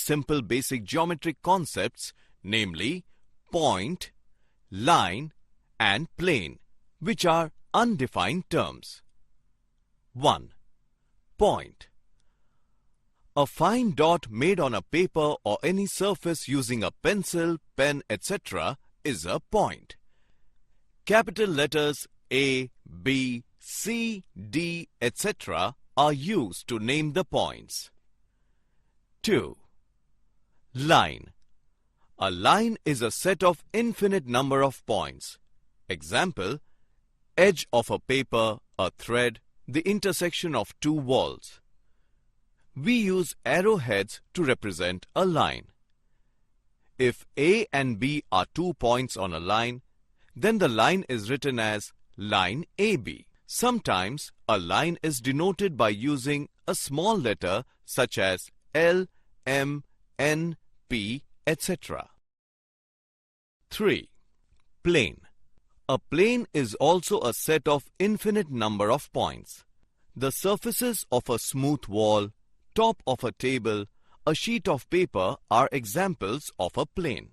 simple basic geometric concepts, namely point, line and plane, which are undefined terms. 1. Point. A fine dot made on a paper or any surface using a pencil, pen, etc. is a point. Capital letters A, B, C, D, etc. are used to name the points. 2. Line. A line is a set of infinite number of points. Example, edge of a paper, a thread, the intersection of two walls. We use arrowheads to represent a line. If A and B are 2 points on a line, then the line is written as line AB. Sometimes a line is denoted by using a small letter such as L, M, N, P, etc. 3. Plane. A plane is also a set of infinite number of points. The surfaces of a smooth wall, top of a table, a sheet of paper are examples of a plane.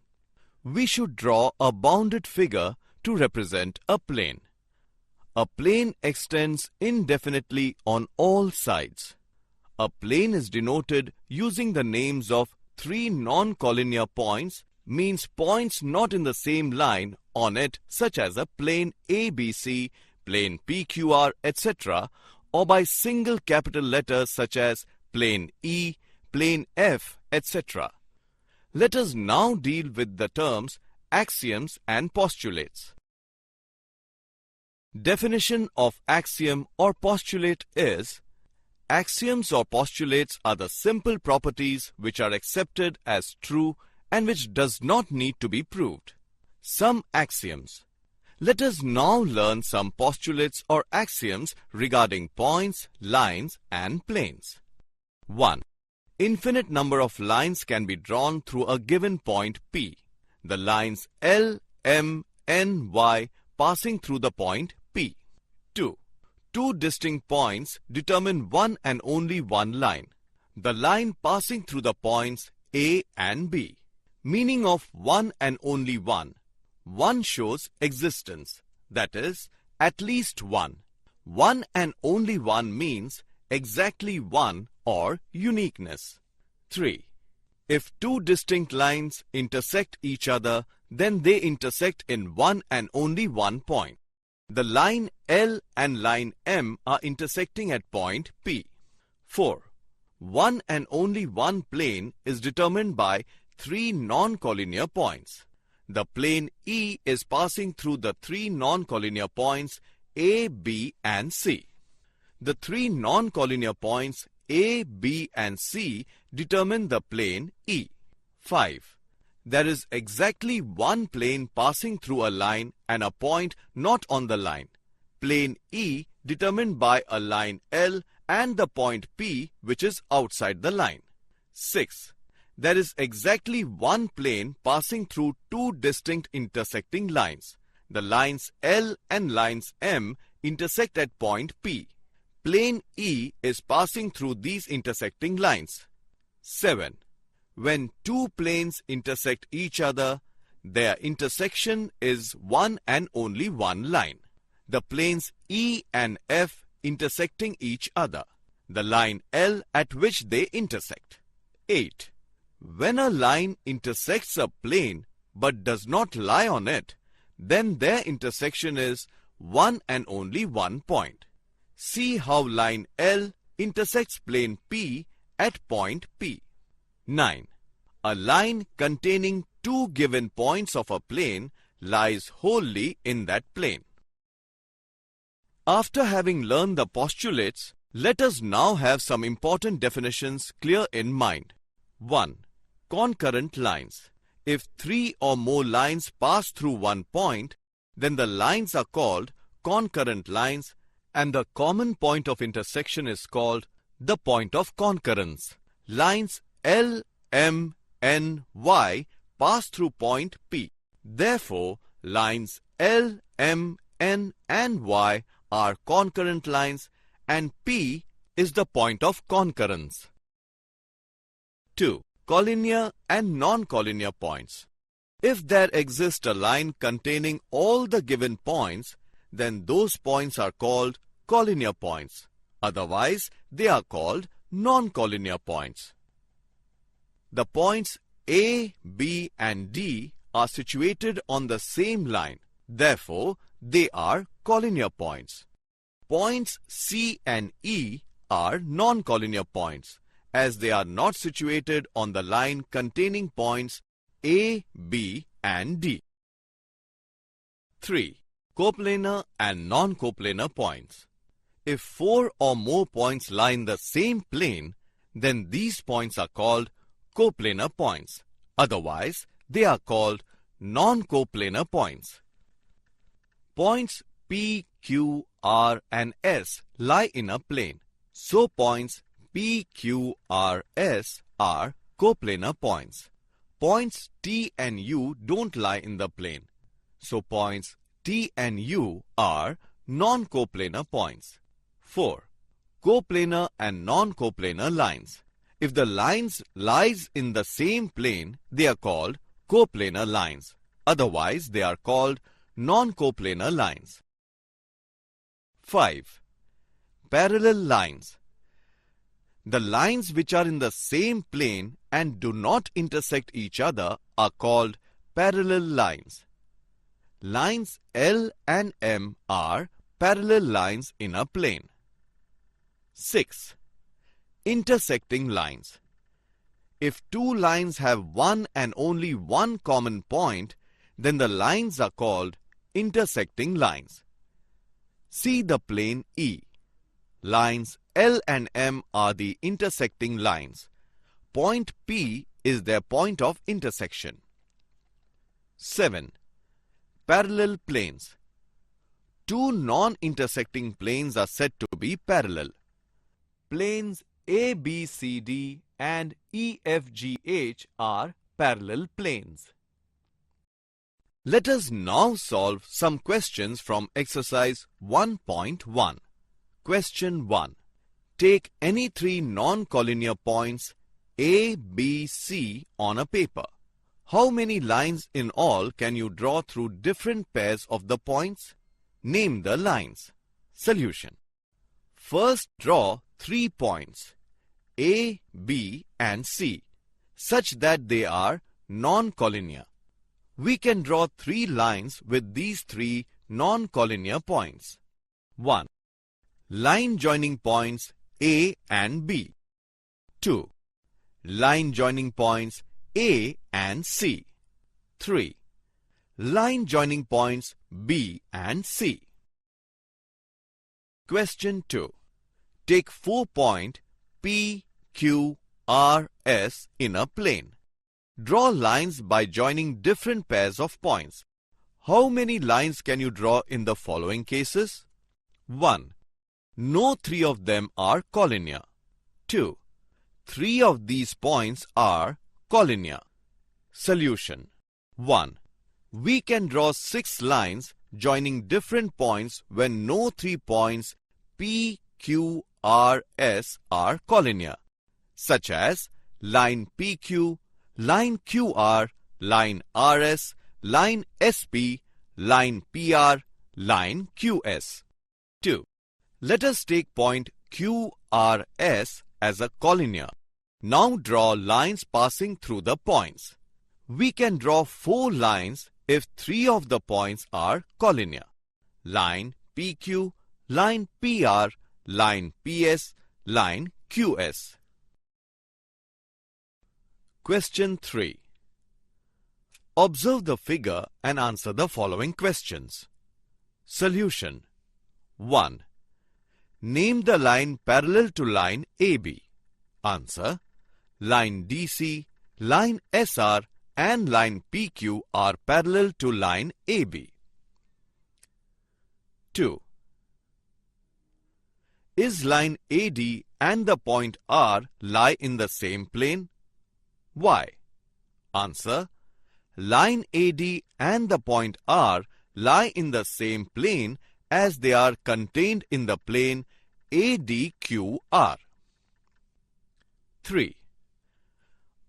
We should draw a bounded figure to represent a plane. A plane extends indefinitely on all sides. A plane is denoted using the names of 3 non-collinear points, means points not in the same line on it, such as a plane ABC, plane PQR, etc., or by single capital letters such as plane E, plane F, etc. Let us now deal with the terms axioms and postulates. Definition of axiom or postulate is: axioms or postulates are the simple properties which are accepted as true and which does not need to be proved. Some axioms. Let us now learn some postulates or axioms regarding points, lines and planes. 1. Infinite number of lines can be drawn through a given point P. The lines L, M, N, Y passing through the point P. 2. Two distinct points determine one and only one line. The line passing through the points A and B. Meaning of one and only one. One shows existence, that is, at least one. One and only one means exactly one or uniqueness. 3. If two distinct lines intersect each other, then they intersect in one and only one point. The line L and line M are intersecting at point P. 4. One and only one plane is determined by 3 non-collinear points. The plane E is passing through the 3 non-collinear points A, B and C. The 3 non-collinear points A, B and C determine the plane E. 5. There is exactly one plane passing through a line and a point not on the line. Plane E determined by a line L and the point P which is outside the line. 6. There is exactly one plane passing through 2 distinct intersecting lines. The lines L and lines M intersect at point P. Plane E is passing through these intersecting lines. 7. When 2 planes intersect each other, their intersection is one and only one line. The planes E and F intersecting each other. The line L at which they intersect. 8. When a line intersects a plane but does not lie on it, then their intersection is one and only one point. See how line L intersects plane P at point P. 9. A line containing 2 given points of a plane lies wholly in that plane. After having learned the postulates, let us now have some important definitions clear in mind. 1. Concurrent lines. If 3 or more lines pass through one point, then the lines are called concurrent lines and the common point of intersection is called the point of concurrence. Lines L, M, N, Y pass through point P. Therefore, lines L, M, N and Y are concurrent lines and P is the point of concurrence. 2. collinear and non-collinear points. If there exists a line containing all the given points, then those points are called collinear points. Otherwise, they are called non-collinear points. The points A, B and D are situated on the same line. Therefore, they are collinear points. Points C and E are non-collinear points, as they are not situated on the line containing points A, B and D. 3. Coplanar and non-coplanar points. If 4 or more points lie in the same plane, then these points are called coplanar points. Otherwise, they are called non-coplanar points. Points P, Q, R and S lie in a plane. So points P, Q, R, S are coplanar points. Points T and U don't lie in the plane. So points T and U are non-coplanar points. 4. Coplanar and non-coplanar lines. If the lines lies in the same plane, they are called coplanar lines. Otherwise, they are called non-coplanar lines. 5. Parallel lines. The lines which are in the same plane and do not intersect each other are called parallel lines. Lines L and M are parallel lines in a plane. 6. Intersecting lines. If two lines have one and only one common point, then the lines are called intersecting lines. See the plane E. Lines L and M are the intersecting lines. Point P is their point of intersection. 7. Parallel planes. Two non-intersecting planes are said to be parallel. Planes ABCD and EFGH are parallel planes. Let us now solve some questions from exercise 1.1. Question 1. Take any three non-collinear points A, B, C on a paper. How many lines in all can you draw through different pairs of the points? Name the lines. Solution. First, draw 3 points A, B and C such that they are non-collinear. We can draw 3 lines with these 3 non-collinear points. 1. Line joining points A and B. 2. Line joining points A and C. 3. Line joining points B and C. Question 2. Take 4 point P, Q, R, S in a plane. Draw lines by joining different pairs of points. How many lines can you draw in the following cases? 1. No 3 of them are collinear. 2. 3 of these points are collinear. Solution. 1. We can draw 6 lines joining different points when no 3 points P, Q, R, S are collinear, such as line PQ, line QR, line RS, line SP, line PR, line QS. 2. Let us take point QRS as a collinear. Now draw lines passing through the points. We can draw 4 lines if 3 of the points are collinear. Line PQ, line PR, line PS, line QS. Question 3. Observe the figure and answer the following questions. Solution. 1. Name the line parallel to line AB. Answer. Line DC, line SR and line PQ are parallel to line AB. 2. Is line AD and the point R lie in the same plane? Why? Answer. Line AD and the point R lie in the same plane as they are contained in the plane ADQR. 3.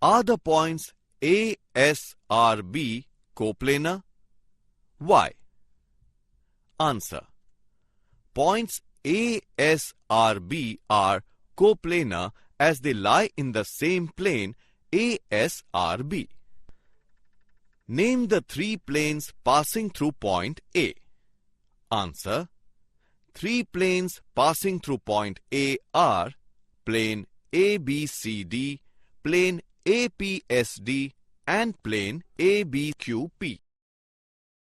Are the points A, S, R, B coplanar? Why? Answer. Points A, S, R, B are coplanar as they lie in the same plane A, S, R, B. Name the three planes passing through point A. Answer. Three planes passing through point A are plane ABCD, plane APSD and plane ABQP.